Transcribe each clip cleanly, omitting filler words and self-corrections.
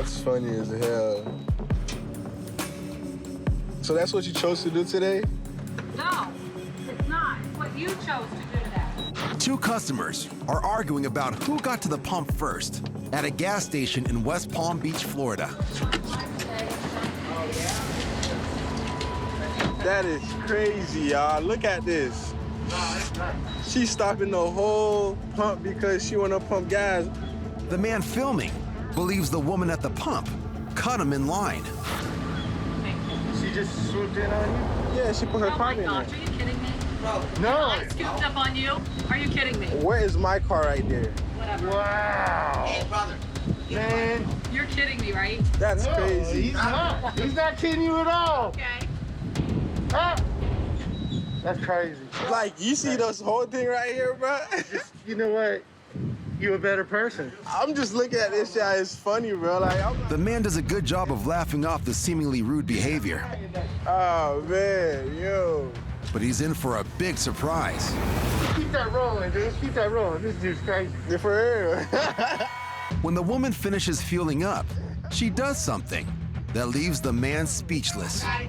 That's funny as hell. So that's what you chose to do today? No, it's not. It's what you chose to do today. Two customers are arguing about who got to the pump first at a gas station in West Palm Beach, Florida. That is crazy, y'all. Look at this. She's stopping the whole pump because she want to pump gas. The man filming believes the woman at the pump cut him in line. She just swooped in on you? Yeah, she put her card in Are there. you kidding me? No. I scooped up on you? Are you kidding me? Where is my car right there? Whatever. Wow. Hey, brother. Man. You're kidding me, right? That's No, crazy. he's not. He's not kidding you at all. Okay. Huh? That's crazy. Like, you see this whole thing right here, bro? Just, you know what? You a better person. I'm just looking at this shit. It's funny, bro. Like, The man does a good job of laughing off the seemingly rude behavior, oh, man, yo. but he's in for a big surprise. Keep that rolling, dude. Keep that rolling. This dude's crazy. Yeah, for real. When the woman finishes fueling up, she does something that leaves the man speechless. Gas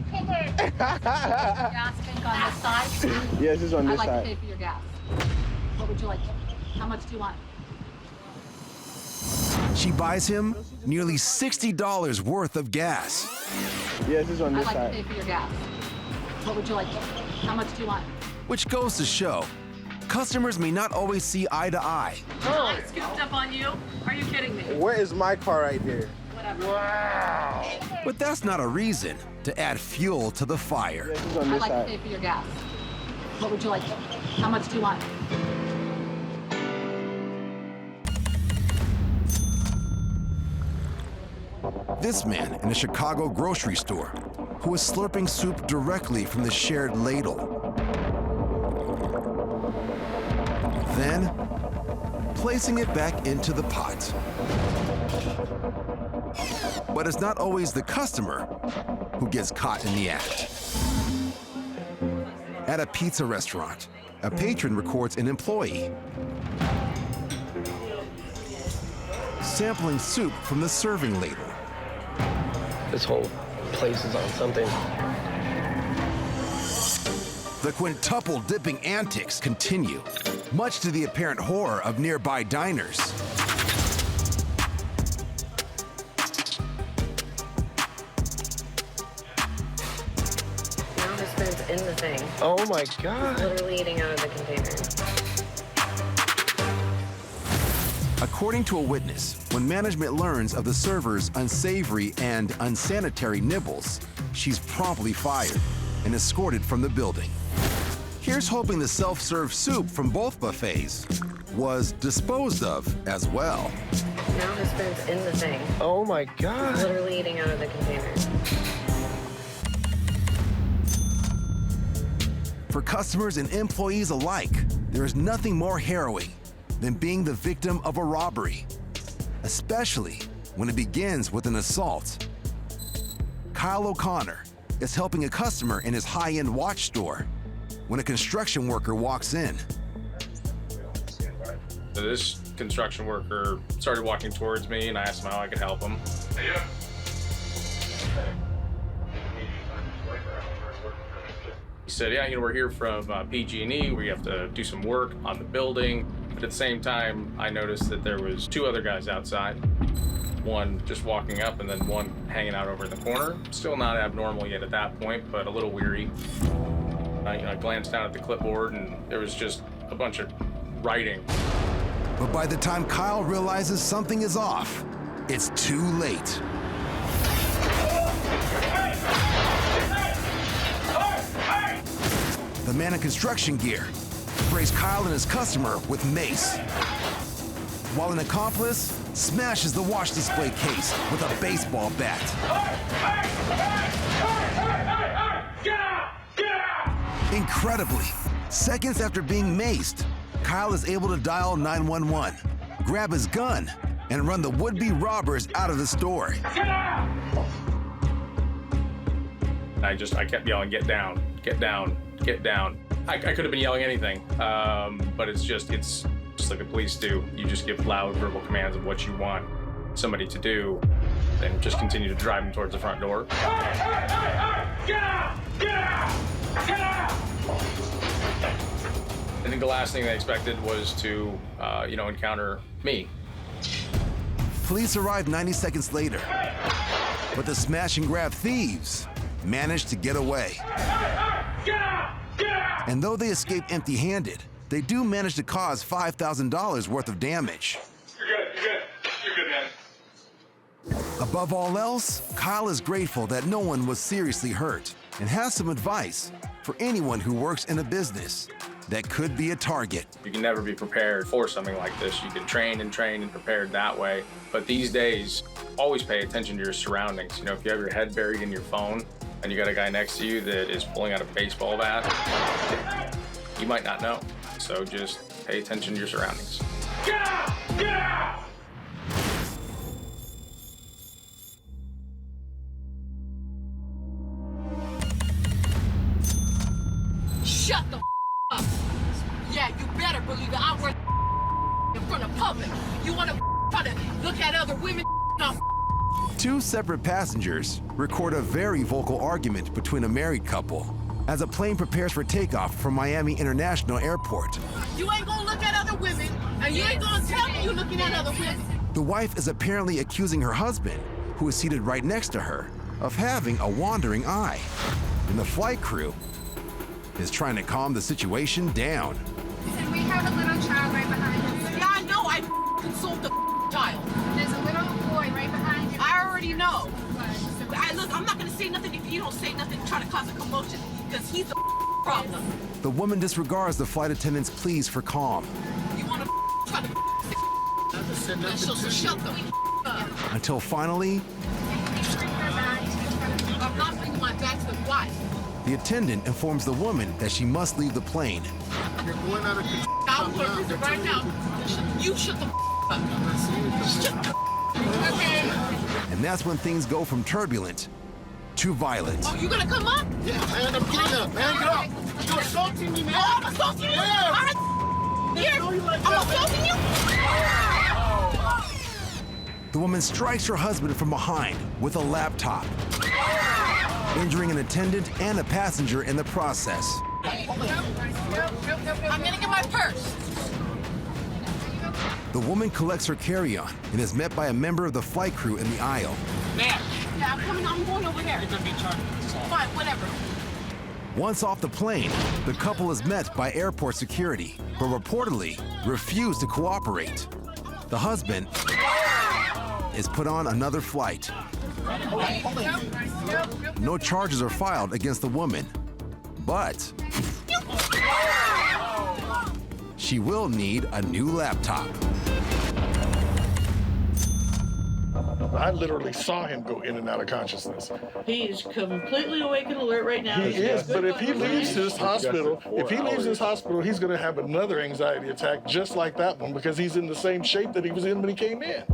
tank on this side. Yes, it's on I'd this like to pay side. for your gas. What would you like? How much do you want? She buys him nearly $60 worth of gas. Yes, it's on I'd this like to side. pay for your gas. What would you like? How much do you want? Which goes to show, customers may not always see eye to eye. I scooped up on you? Are you kidding me? Where is my car right there? Whatever. Wow. But that's not a reason to add fuel to the fire. Yes, it's on I'd this like to side. pay for your gas. What would you like? How much do you want? This man in a Chicago grocery store who is slurping soup directly from the shared ladle. Then, placing it back into the pot. But it's not always the customer who gets caught in the act. At a pizza restaurant, a patron records an employee sampling soup from the serving ladle. This whole place is on something. The quintuple dipping antics continue, much to the apparent horror of nearby diners. Now his friend's in the thing, Oh my God. literally eating out of the container. According to a witness, when management learns of the server's unsavory and unsanitary nibbles, she's promptly fired and escorted from the building. Here's hoping the self-serve soup from both buffets was disposed of as well. Now his friend's in the thing, Oh my God. literally eating out of the container. For customers and employees alike, there is nothing more harrowing than being the victim of a robbery, especially when it begins with an assault. Kyle O'Connor is helping a customer in his high-end watch store when a construction worker walks in. This construction worker started walking towards me, and I asked him how I could help him. He said, yeah, we're here from PG&E. We have to do some work on the building. But at the same time, I noticed that there was two other guys outside. One just walking up and then one hanging out over in the corner. Still not abnormal yet at that point, but a little weary. I glanced down at the clipboard and there was just a bunch of writing. But by the time Kyle realizes something is off, it's too late. The man in construction gear sprays Kyle and his customer with mace, while an accomplice smashes the wash display case with a baseball bat. Incredibly, seconds after being maced, Kyle is able to dial 911, grab his gun, and run the would-be robbers out of the store. I kept yelling, get down, get down, get down. I could have been yelling anything, but it's just like the police do. You just give loud verbal commands of what you want somebody to do. and just continue to drive him towards the front door. I think the last thing they expected was to, encounter me. Police arrived 90 seconds later, but the smash and grab thieves managed to get away. And though they escaped empty-handed, they do manage to cause $5,000 worth of damage. You're good, man. Above all else, Kyle is grateful that no one was seriously hurt and has some advice for anyone who works in a business that could be a target. You can never be prepared for something like this. You can train and prepared that way. But these days, always pay attention to your surroundings. You know, if you have your head buried in your phone and you got a guy next to you that is pulling out a baseball bat, you might not know. So just pay attention to your surroundings. Shut the up. Yeah, you better believe it. I work in front of public. You want to try to look at other women? No. Two separate passengers record a very vocal argument between a married couple as a plane prepares for takeoff from Miami International Airport. You ain't gonna look at other women, and you ain't gonna tell me you're looking at other women. The wife is apparently accusing her husband, who is seated right next to her, of having a wandering eye. And the flight crew is trying to calm the situation down. And we have a little child right behind us. Yeah, I know. I consoled the child. There's a little boy right behind you. I already know. Look, I'm not gonna say nothing if you don't say nothing to try to cause a commotion, because he's the problem. The woman disregards the flight attendant's pleas for calm You wanna try to so shut the up. until finally, I'm not bringing my back to the wife. the attendant informs the woman that she must leave the plane. You're going out of control. I'm gonna prison right now. You shut the up. Shut the okay. And that's when things go from turbulent to violent. Oh, you gonna come up? Yeah, man, I'm getting up. Man, get up. You're assaulting me, man. Oh, I'm assaulting you? Yeah. All right. Here, I'm assaulting you? The woman strikes her husband from behind with a laptop, injuring an attendant and a passenger in the process. I'm gonna get my purse. The woman collects her carry-on and is met by a member of the flight crew in the aisle. Yeah, I'm coming. I'm going over there. You're gonna be charged. Fine, whatever. Once off the plane, the couple is met by airport security, but reportedly refuse to cooperate. The husband is put on another flight. No charges are filed against the woman, but she will need a new laptop. I literally saw him go in and out of consciousness. He is completely awake and alert right now. He is, but if he leaves his hospital, he's going to have another anxiety attack just like that one because he's in the same shape that he was in when he came in.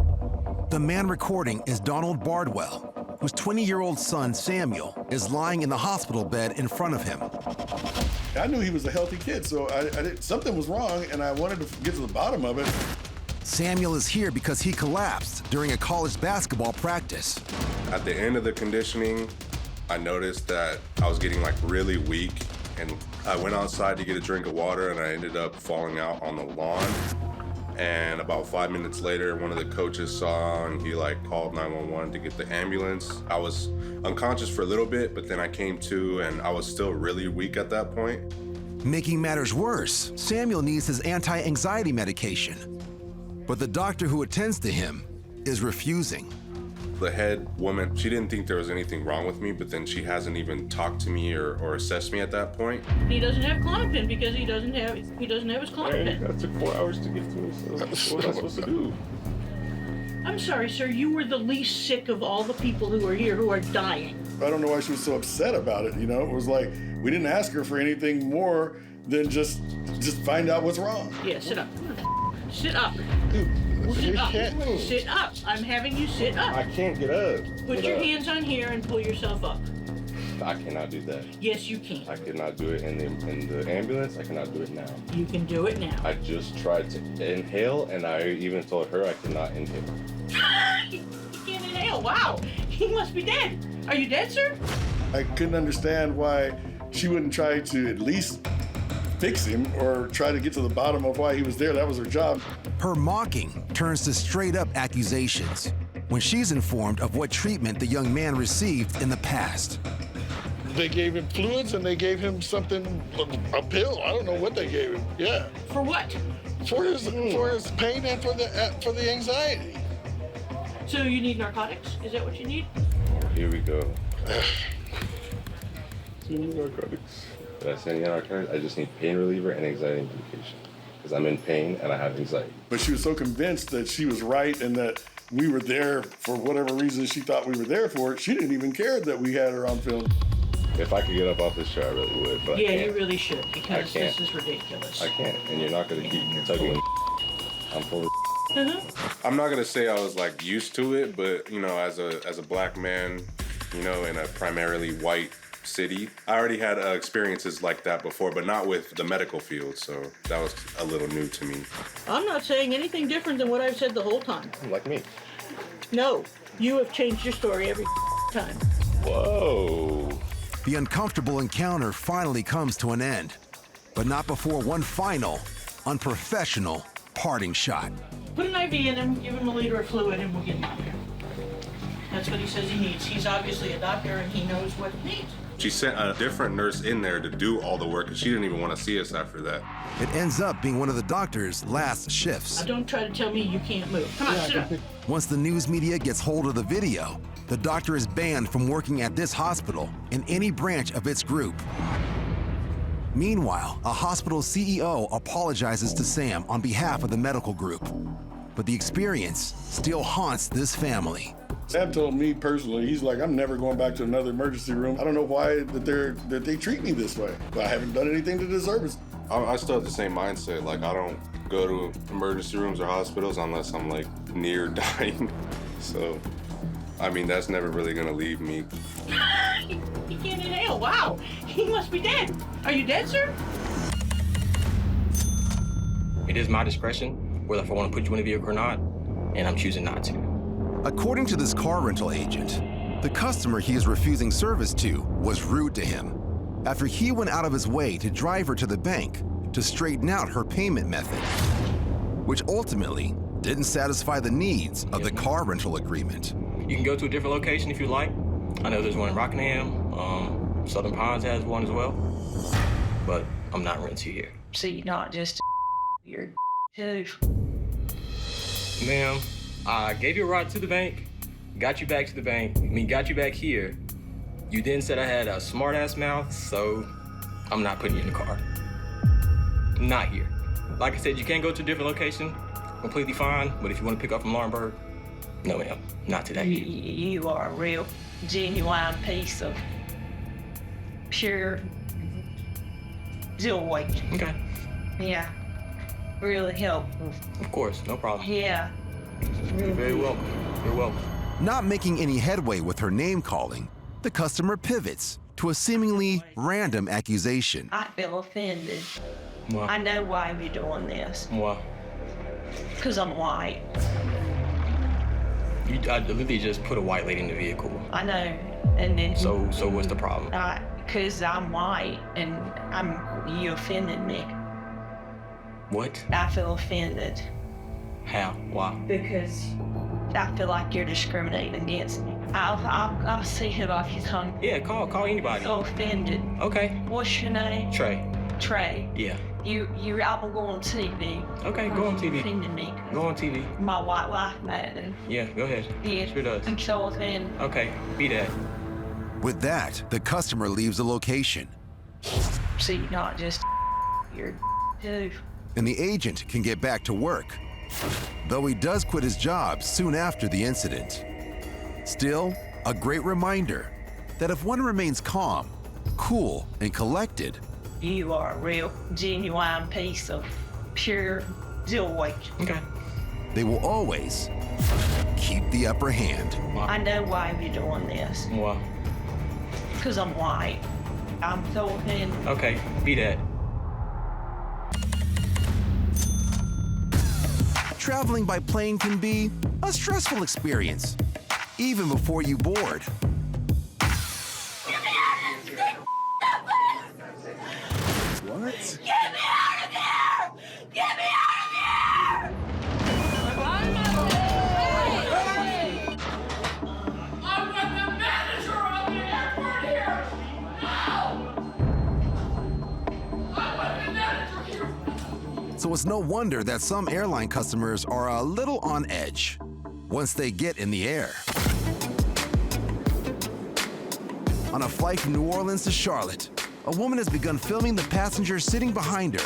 The man recording is Donald Bardwell, whose 20-year-old son, Samuel, is lying in the hospital bed in front of him. I knew he was a healthy kid, so something was wrong, and I wanted to get to the bottom of it. Samuel is here because he collapsed during a college basketball practice. At the end of the conditioning, I noticed that I was getting really weak, and I went outside to get a drink of water, and I ended up falling out on the lawn. And about 5 minutes later, one of the coaches saw, and he called 911 to get the ambulance. I was unconscious for a little bit, but then I came to, and I was still really weak at that point. Making matters worse, Samuel needs his anti-anxiety medication, but the doctor who attends to him is refusing. The head woman, she didn't think there was anything wrong with me, but then she hasn't even talked to me or assessed me at that point. He doesn't have Klonopin because he doesn't have his Klonopin. That took 4 hours to get to us. What am I supposed to do? I'm sorry, sir. You were the least sick of all the people who are here who are dying. I don't know why she was so upset about it, It was like, we didn't ask her for anything more than just find out what's wrong. Yeah, sit up. Sit up. Dude, Sit up. Sit up. I'm having you sit up. I can't get up. Put your hands on here and pull yourself up. I cannot do that. Yes, you can. I cannot do it in the ambulance. I cannot do it now. You can do it now. I just tried to inhale, and I even told her I cannot inhale. You can't inhale. Wow, he must be dead. Are you dead, sir? I couldn't understand why she wouldn't try to at least fix him or try to get to the bottom of why he was there. That was her job. Her mocking turns to straight-up accusations when she's informed of what treatment the young man received in the past. They gave him fluids and they gave him something, a pill. I don't know what they gave him. Yeah. For what? For his pain and for the anxiety. So you need narcotics? Is that what you need? Here we go. Do you need narcotics? Did I say any narcotics? I just need pain reliever and anxiety medication. Because I'm in pain and I have anxiety. But she was so convinced that she was right and that we were there for whatever reason she thought we were there for, she didn't even care that we had her on film. If I could get up off this chair, I really would, but yeah, I can't. you really should, because this is ridiculous. I can't, and you're not going to keep tugging. I'm full of Mm-hmm. I'm not going to say I was, like, used to it, but, you know, as a black man, you know, in a primarily white city, I already had experiences like that before, but not with the medical field, so that was a little new to me. I'm not saying anything different than what I've said the whole time. Like me. No, you have changed your story every time. Whoa. The uncomfortable encounter finally comes to an end, but not before one final, unprofessional parting shot. Put an IV in him, give him a liter of fluid, and we'll get him out there. That's what he says he needs. He's obviously a doctor, and he knows what he needs. She sent a different nurse in there to do all the work, and she didn't even want to see us after that. It ends up being one of the doctor's last shifts. Now, don't try to tell me you can't move. Come on, sit up. Once the news media gets hold of the video, the doctor is banned from working at this hospital in any branch of its group. Meanwhile, a hospital CEO apologizes to Sam on behalf of the medical group. But the experience still haunts this family. Sam told me personally, he's like, I'm never going back to another emergency room. I don't know why that they treat me this way. I haven't done anything to deserve it. I still have the same mindset. Like, I don't go to emergency rooms or hospitals unless I'm, like, near dying. So, I mean, that's never really gonna leave me. He can't inhale. Wow, he must be dead. Are you dead, sir? It is my discretion whether if I want to put you in a vehicle or not, and I'm choosing not to. According to this car rental agent, the customer he is refusing service to was rude to him after he went out of his way to drive her to the bank to straighten out her payment method, which ultimately didn't satisfy the needs of the car rental agreement. You can go to a different location if you like. I know there's one in Rockingham. Southern Pines has one as well. But I'm not renting you here. See, not just you're too. Ma'am, I gave you a ride to the bank, got you back to the bank, got you back here. You then said I had a smart-ass mouth, so I'm not putting you in the car. Not here. Like I said, you can go to a different location, completely fine, but if you want to pick up from Laurinburg, no ma'am, not today. You are a real, genuine piece of pure joy. Okay. Yeah, really helpful. Of course, no problem. Yeah. You're very welcome. You're welcome. Not making any headway with her name calling, the customer pivots to a seemingly random accusation. I feel offended. Why? I know why you're doing this. Why? Because I'm white. I literally just put a white lady in the vehicle. I know, and then... So what's the problem? Because I'm white, and you offended me. What? I feel offended. How? Why? Because I feel like you're discriminating against me. I'll see it off your tongue. Yeah, call anybody. So offended. Okay. What's your name? Trey. Trey. Yeah. I'm going on TV. Okay, go on TV. Offended me. Go on TV. My white wife mad. Yeah, go ahead. Yeah. Sure does. I'm so offended. Okay, be that. With that, the customer leaves the location. See, not just you're too. And the agent can get back to work, though he does quit his job soon after the incident. Still, a great reminder that if one remains calm, cool, and collected, you are a real, genuine piece of pure joy. Okay. They will always keep the upper hand. I know why you're doing this. Why? Because I'm white. I'm so offended. Okay, be that. Traveling by plane can be a stressful experience. even before you board. What? Get me out of here! Get me out of here! I'm with the manager of the airport here! Now! I'm with the manager here! So it's no wonder that some airline customers are a little on edge once they get in the air. On a flight from New Orleans to Charlotte, a woman has begun filming the passenger sitting behind her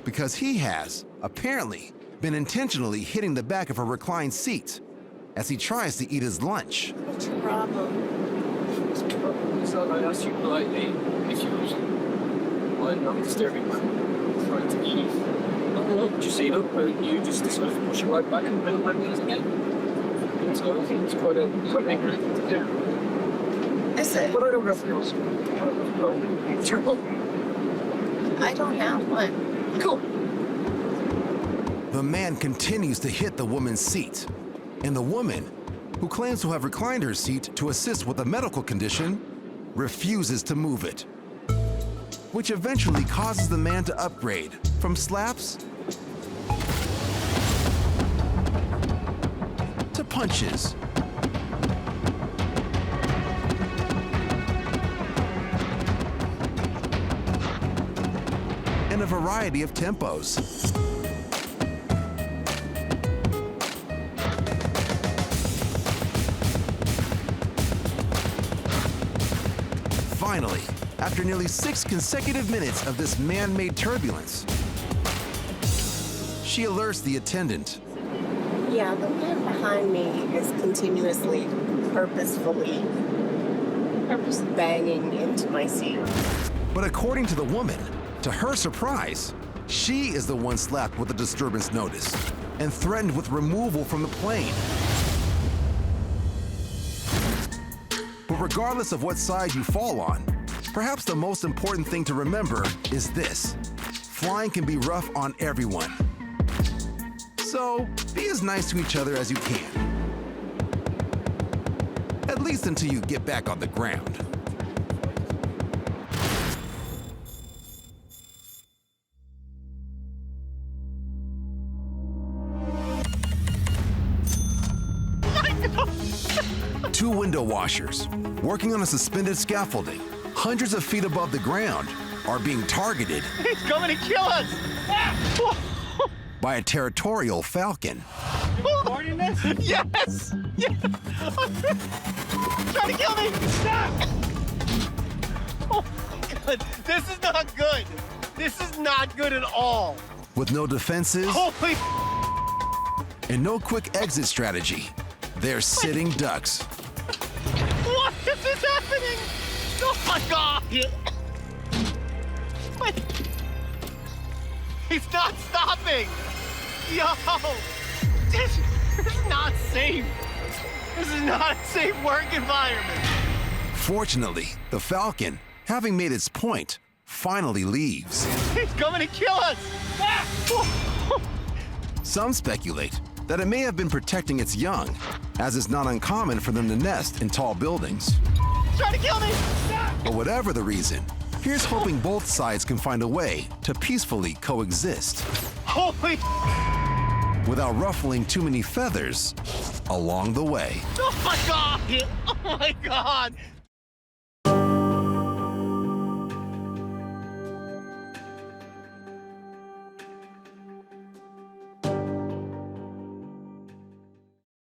because he has, apparently, been intentionally hitting the back of her reclined seat as he tries to eat his lunch. What's your problem? I asked you politely if you was not disturbing trying to eat. Just eat up, and you just decided to push it right back in the middle of my meals again. And so I think it's quite an ignorant thing to do. Is it? But I don't have feels. It's your problem. I don't have one. Cool. The man continues to hit the woman's seat, and the woman, who claims to have reclined her seat to assist with a medical condition, refuses to move it, which eventually causes the man to upgrade from slaps to punches. In a variety of tempos. Finally, after nearly 6 consecutive minutes of this man-made turbulence, she alerts the attendant. Yeah, the man behind me is continuously, purposefully banging into my seat. But according to the woman, to her surprise, she is the one slapped with a disturbance notice and threatened with removal from the plane. But regardless of what side you fall on, perhaps the most important thing to remember is this: flying can be rough on everyone. So be as nice to each other as you can. At least until you get back on the ground. Two window washers, working on a suspended scaffolding, hundreds of feet above the ground, are being targeted. He's coming to kill us! By a territorial falcon. Recording this? Yes! Yes! Trying to kill me! Stop! Oh my God, this is not good. This is not good at all. With no defenses Holy and no quick exit strategy, they're sitting ducks. What is happening? Oh my God! Wait. He's not stopping! Yo! This is not safe. This is not a safe work environment. Fortunately, the falcon, having made its point, finally leaves. He's coming to kill us! Some speculate that it may have been protecting its young, as it's not uncommon for them to nest in tall buildings. Trying to kill me! But whatever the reason, here's hoping both sides can find a way to peacefully coexist. Holy without ruffling too many feathers along the way. Oh my God! Oh my God!